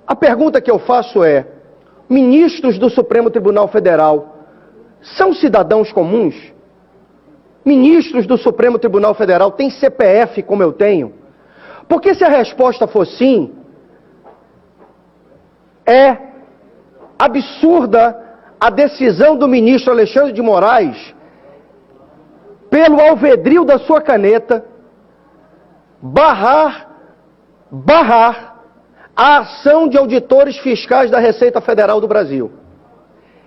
A pergunta que eu faço é: ministros do Supremo Tribunal Federal são cidadãos comuns? Ministros do Supremo Tribunal Federal têm CPF como eu tenho? Porque se a resposta for sim, é absurda a decisão do ministro Alexandre de Moraes, pelo alvedrio da sua caneta, barrar a ação de auditores fiscais da Receita Federal do Brasil.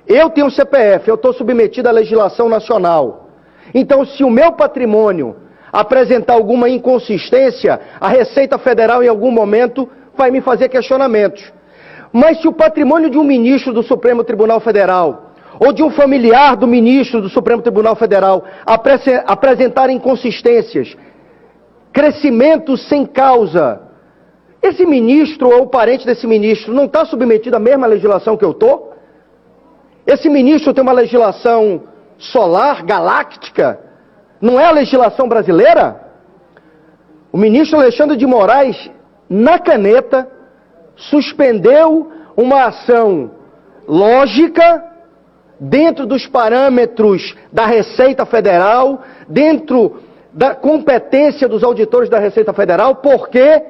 Eu tenho CPF, eu estou submetido à legislação nacional. Então, se o meu patrimônio apresentar alguma inconsistência, a Receita Federal em algum momento vai me fazer questionamentos. Mas se o patrimônio de um ministro do Supremo Tribunal Federal ou de um familiar do ministro do Supremo Tribunal Federal apresentar inconsistências, crescimentos sem causa, esse ministro ou o parente desse ministro não está submetido à mesma legislação que eu estou? Esse ministro tem uma legislação solar, galáctica? Não é a legislação brasileira? O ministro Alexandre de Moraes, na caneta, suspendeu uma ação lógica, dentro dos parâmetros da Receita Federal, dentro da competência dos auditores da Receita Federal, porque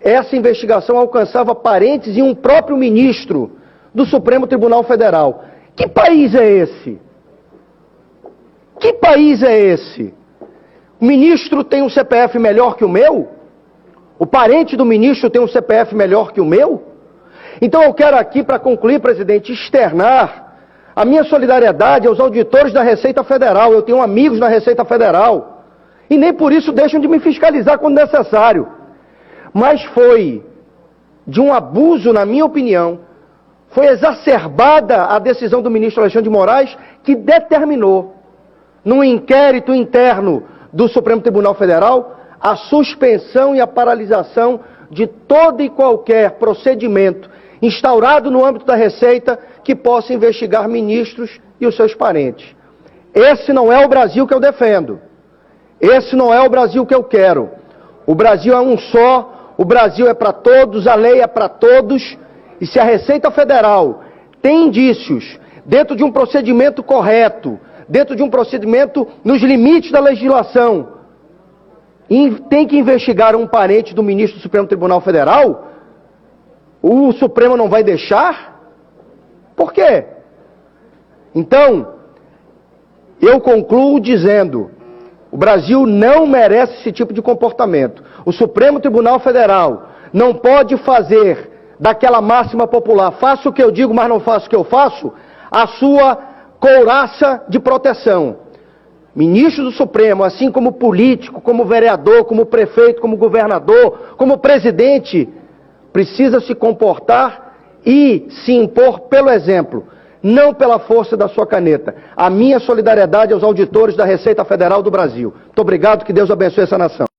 essa investigação alcançava parentes e um próprio ministro do Supremo Tribunal Federal. Que país é esse? Que país é esse? O ministro tem um CPF melhor que o meu? O parente do ministro tem um CPF melhor que o meu? Então eu quero aqui, para concluir, presidente, externar a minha solidariedade aos auditores da Receita Federal. Eu tenho amigos na Receita Federal. E nem por isso deixam de me fiscalizar quando necessário. Mas foi de um abuso, na minha opinião, foi exacerbada a decisão do ministro Alexandre de Moraes, que determinou, num inquérito interno do Supremo Tribunal Federal, a suspensão e a paralisação de todo e qualquer procedimento instaurado no âmbito da Receita que possa investigar ministros e os seus parentes. Esse não é o Brasil que eu defendo. Esse não é o Brasil que eu quero. O Brasil é um só, o Brasil é para todos, a lei é para todos, e se a Receita Federal tem indícios, dentro de um procedimento correto, dentro de um procedimento nos limites da legislação, tem que investigar um parente do ministro do Supremo Tribunal Federal, o Supremo não vai deixar? Por quê? Então, eu concluo dizendo: o Brasil não merece esse tipo de comportamento. O Supremo Tribunal Federal não pode fazer daquela máxima popular, faço o que eu digo, mas não faço o que eu faço, a sua couraça de proteção. Ministro do Supremo, assim como político, como vereador, como prefeito, como governador, como presidente, precisa se comportar e se impor pelo exemplo, não pela força da sua caneta. A minha solidariedade aos auditores da Receita Federal do Brasil. Muito obrigado, que Deus abençoe essa nação.